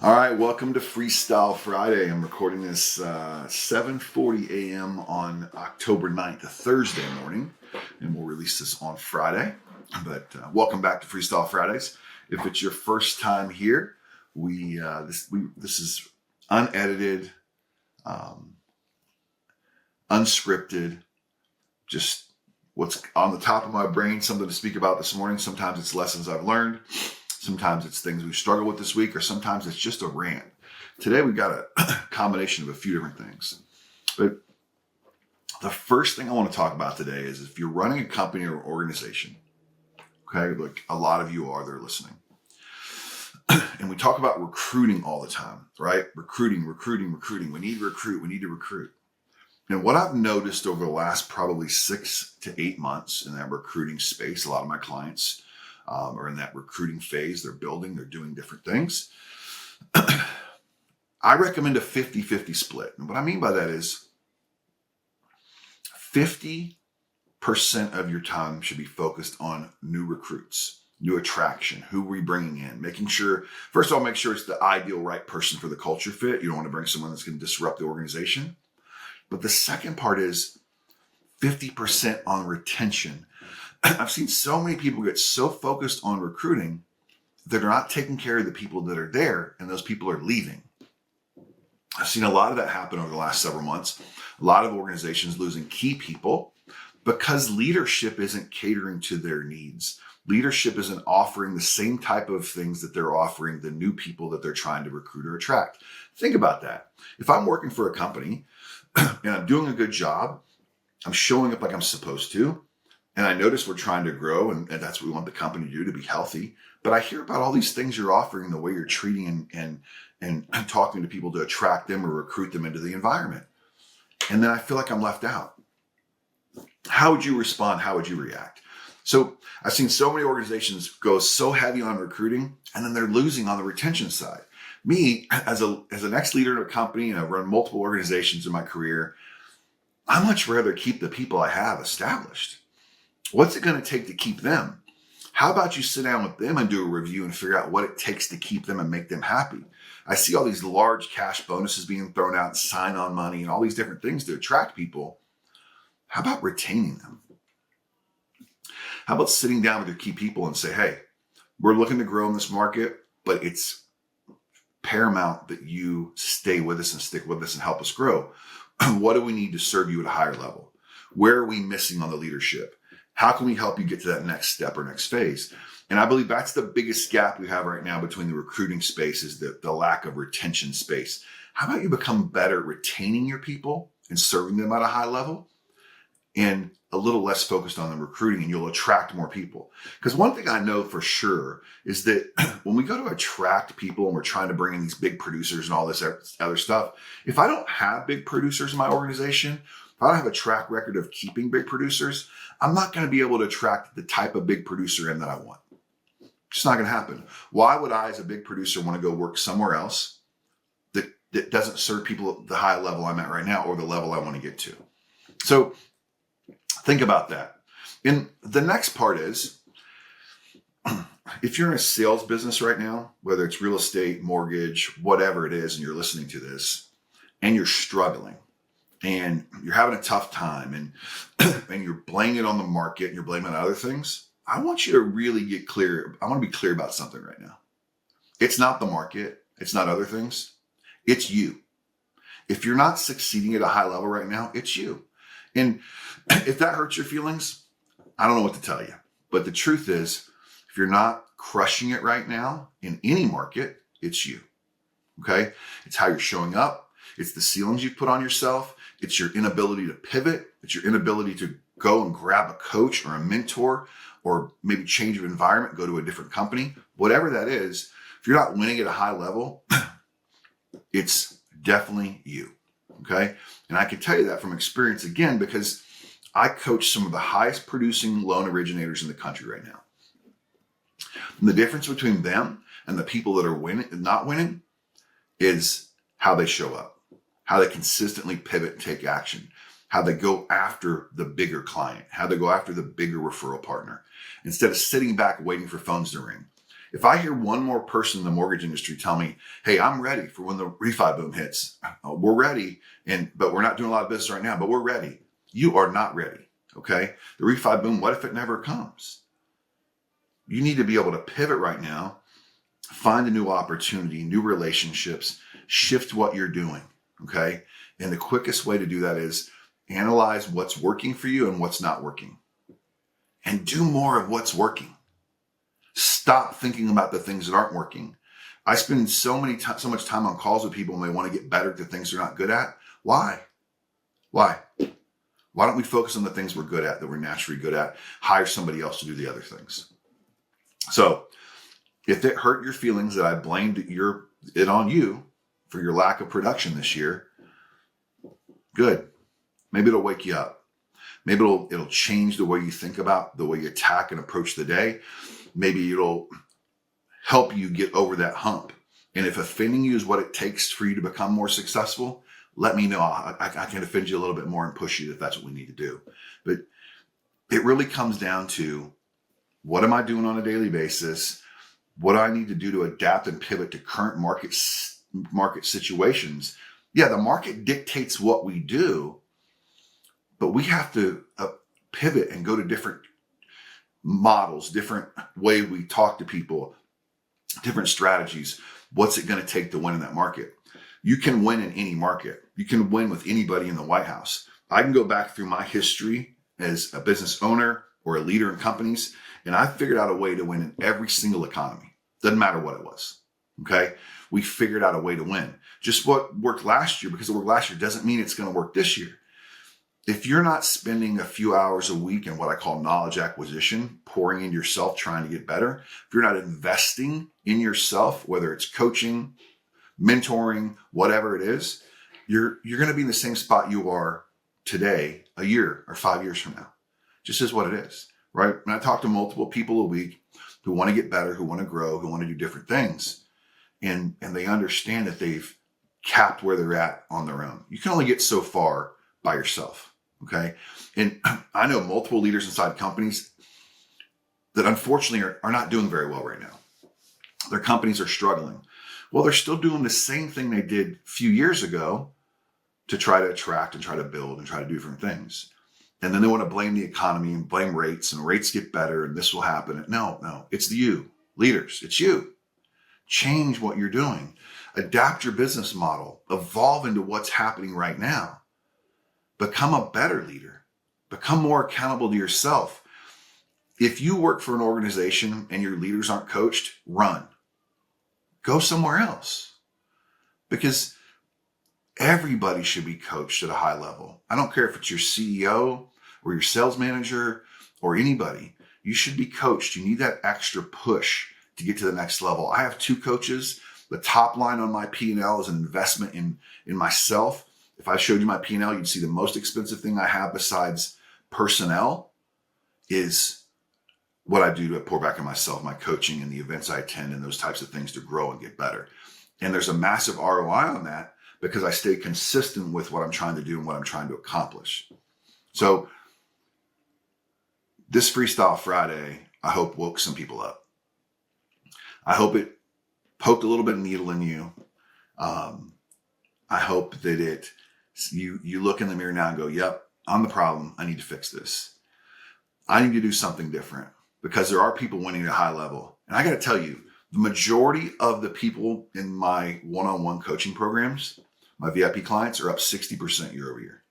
All right, welcome to Freestyle Friday. I'm recording this 7:40 a.m. on October 9th, a Thursday morning, and we'll release this on Friday. But welcome back to Freestyle Fridays. If it's your first time here, this is unedited, unscripted, just what's on the top of my brain, something to speak about this morning. Sometimes it's lessons I've learned. Sometimes it's things we struggle with this week, or sometimes it's just a rant. Today, we've got a combination of a few different things. But the first thing I want to talk about today is if you're running a company or organization, okay, like a lot of you are, they're listening. And we talk about recruiting all the time, right? Recruiting. We need to recruit. And what I've noticed over the last probably 6 to 8 months in that recruiting space, a lot of my clients are in that recruiting phase. They're building, they're doing different things. I recommend a 50-50 split. And what I mean by that is 50% of your time should be focused on new recruits, new attraction, who we're bringing in, making sure, first of all, make sure it's the ideal right person for the culture fit. You don't want to bring someone that's going to disrupt the organization. But the second part is 50% on retention. I've seen so many people get so focused on recruiting that they're not taking care of the people that are there, and those people are leaving. I've seen a lot of that happen over the last several months. A lot of organizations losing key people because leadership isn't catering to their needs. Leadership isn't offering the same type of things that they're offering the new people that they're trying to recruit or attract. Think about that. If I'm working for a company and I'm doing a good job, I'm showing up like I'm supposed to, and I notice we're trying to grow, and that's what we want the company to do, to be healthy. But I hear about all these things you're offering, the way you're treating and talking to people to attract them or recruit them into the environment. And then I feel like I'm left out. How would you respond? How would you react? So I've seen so many organizations go so heavy on recruiting, and then they're losing on the retention side. Me, as an ex-leader in a company, and I've run multiple organizations in my career, I much rather keep the people I have established. What's it going to take to keep them? How about you sit down with them and do a review and figure out what it takes to keep them and make them happy? I see all these large cash bonuses being thrown out, sign-on money, and all these different things to attract people. How about retaining them? How about sitting down with your key people and say, hey, we're looking to grow in this market, but it's paramount that you stay with us and stick with us and help us grow. What do we need to serve you at a higher level? Where are we missing on the leadership? How can we help you get to that next step or next phase? And I believe that's the biggest gap we have right now between the recruiting space is the lack of retention space. How about you become better at retaining your people and serving them at a high level and a little less focused on the recruiting, and you'll attract more people? Because one thing I know for sure is that when we go to attract people and we're trying to bring in these big producers and all this other stuff, if I don't have big producers in my organization, if I don't have a track record of keeping big producers, I'm not going to be able to attract the type of big producer in that I want. It's not going to happen. Why would I, as a big producer, want to go work somewhere else that doesn't serve people at the high level I'm at right now or the level I want to get to? So think about that. And the next part is, if you're in a sales business right now, whether it's real estate, mortgage, whatever it is, and you're listening to this and you're struggling, and you're having a tough time, and you're blaming it on the market, and you're blaming it on other things, I want you to really get clear. I want to be clear about something right now. It's not the market. It's not other things. It's you. If you're not succeeding at a high level right now, it's you. And if that hurts your feelings, I don't know what to tell you. But the truth is, if you're not crushing it right now in any market, it's you. Okay? It's how you're showing up. It's the ceilings you put on yourself. It's your inability to pivot. It's your inability to go and grab a coach or a mentor or maybe change of environment, go to a different company. Whatever that is, if you're not winning at a high level, it's definitely you, okay? And I can tell you that from experience again, because I coach some of the highest producing loan originators in the country right now. And the difference between them and the people that are winning and not winning is how they show up, how they consistently pivot and take action, how they go after the bigger client, how they go after the bigger referral partner, instead of sitting back waiting for phones to ring. If I hear one more person in the mortgage industry tell me, hey, I'm ready for when the refi boom hits. We're ready, but we're not doing a lot of business right now, but we're ready. You are not ready, okay? The refi boom, what if it never comes? You need to be able to pivot right now, find a new opportunity, new relationships, shift what you're doing, okay? And the quickest way to do that is analyze what's working for you and what's not working. And do more of what's working. Stop thinking about the things that aren't working. I spend so much time on calls with people when they want to get better at the things they're not good at. Why? Why don't we focus on the things we're good at, that we're naturally good at, hire somebody else to do the other things? So if it hurt your feelings that I blamed it on you for your lack of production this year, good. Maybe it'll wake you up. Maybe it'll change the way you think about, the way you attack and approach the day. Maybe it'll help you get over that hump. And if offending you is what it takes for you to become more successful, let me know. I can offend you a little bit more and push you if that's what we need to do. But it really comes down to, what am I doing on a daily basis? What do I need to do to adapt and pivot to current market situations? Yeah, the market dictates what we do, but we have to pivot and go to different models, different way we talk to people, different strategies. What's it going to take to win in that market? You can win in any market. You can win with anybody in the White House. I can go back through my history as a business owner or a leader in companies, and I figured out a way to win in every single economy. Doesn't matter what it was. Okay? We figured out a way to win. Just what worked last year, because it worked last year, doesn't mean it's going to work this year. If you're not spending a few hours a week in what I call knowledge acquisition, pouring into yourself, trying to get better, if you're not investing in yourself, whether it's coaching, mentoring, whatever it is, you're going to be in the same spot you are today, a year or 5 years from now. Just is what it is, right? And I talk to multiple people a week who want to get better, who want to grow, who want to do different things. And they understand that they've capped where they're at on their own. You can only get so far by yourself. Okay. And I know multiple leaders inside companies that unfortunately are not doing very well right now. Their companies are struggling. Well, they're still doing the same thing they did a few years ago to try to attract and try to build and try to do different things. And then they want to blame the economy and blame rates, and rates get better and this will happen. No, it's you, leaders. It's you. Change what you're doing. Adapt your business model. Evolve into what's happening right now. Become a better leader. Become more accountable to yourself. If you work for an organization and your leaders aren't coached, run. Go somewhere else. Because everybody should be coached at a high level. I don't care if it's your CEO or your sales manager or anybody. You should be coached. You need that extra push to get to the next level. I have 2 coaches. The top line on my P&L is an investment in myself. If I showed you my P&L, you'd see the most expensive thing I have besides personnel is what I do to pour back in myself, my coaching and the events I attend and those types of things to grow and get better. And there's a massive ROI on that because I stay consistent with what I'm trying to do and what I'm trying to accomplish. So this Freestyle Friday, I hope woke some people up. I hope it poked a little bit of needle in you. I hope that you look in the mirror now and go, yep, I'm the problem. I need to fix this. I need to do something different because there are people winning at a high level. And I got to tell you, the majority of the people in my one-on-one coaching programs, my VIP clients, are up 60% year over year.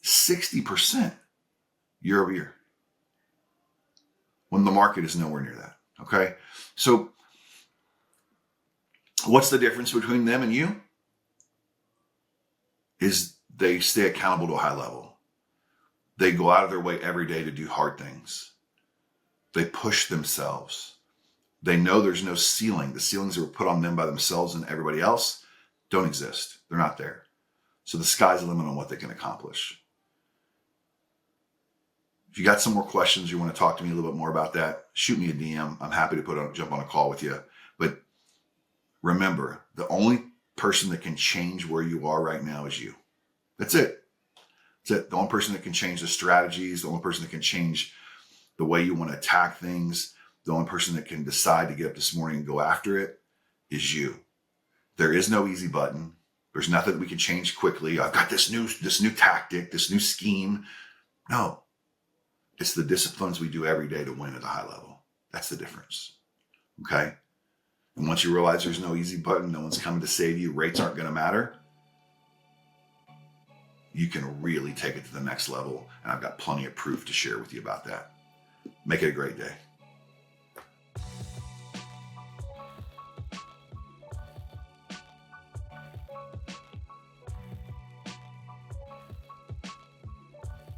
60% year over year. When the market is nowhere near that. Okay. So what's the difference between them and you? Is they stay accountable to a high level. They go out of their way every day to do hard things. They push themselves. They know there's no ceiling. The ceilings that were put on them by themselves and everybody else don't exist. They're not there. So the sky's the limit on what they can accomplish. If you got some more questions, you want to talk to me a little bit more about that, shoot me a DM. I'm happy to jump on a call with you. But remember, the only person that can change where you are right now is you. That's it. That's it. The only person that can change the strategies, the only person that can change the way you want to attack things, The only person that can decide to get up this morning and go after it is you. There is no easy button. There's nothing we can change quickly. I've got this new tactic, this new scheme. No, it's the disciplines we do every day to win at a high level. That's the difference. Okay. And once you realize there's no easy button, no one's coming to save you, rates aren't going to matter, you can really take it to the next level. And I've got plenty of proof to share with you about that. Make it a great day.